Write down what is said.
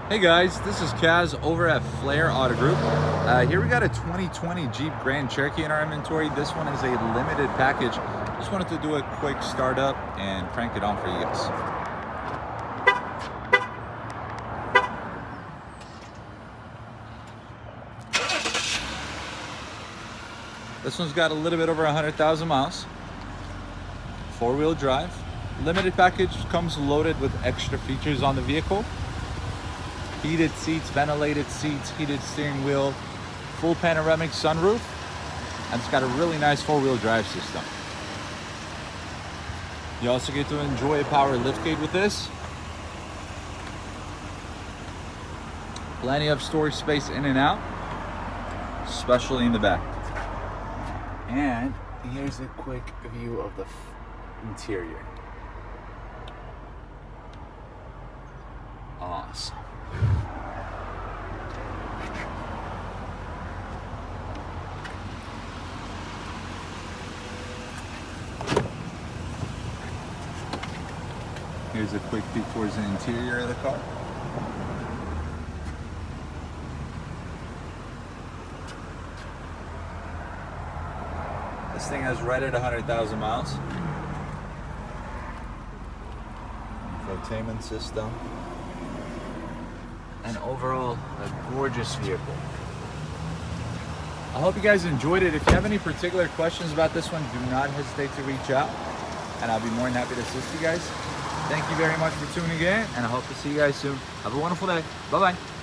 Hey guys, this is Kaz over at Flair Auto Group. Here we got a 2020 Jeep Grand Cherokee in our inventory. This one is a limited package. Just wanted to do a quick startup and crank it on for you guys. This one's got a little bit over 100,000 miles. Four-wheel drive. Limited package comes loaded with extra features on the vehicle. Heated seats, ventilated seats, heated steering wheel, full panoramic sunroof, and it's got a really nice four-wheel drive system. You also get to enjoy a power liftgate with this. Plenty of storage space in and out, especially in the back. And here's a quick view of the interior. Awesome. Here's a quick peek towards the interior of the car. This thing has right at 100,000 miles. Infotainment system. And overall, a gorgeous vehicle. I hope you guys enjoyed it. If you have any particular questions about this one, do not hesitate to reach out, and I'll be more than happy to assist you guys. Thank you very much for tuning in, and I hope to see you guys soon. Have a wonderful day. Bye-bye.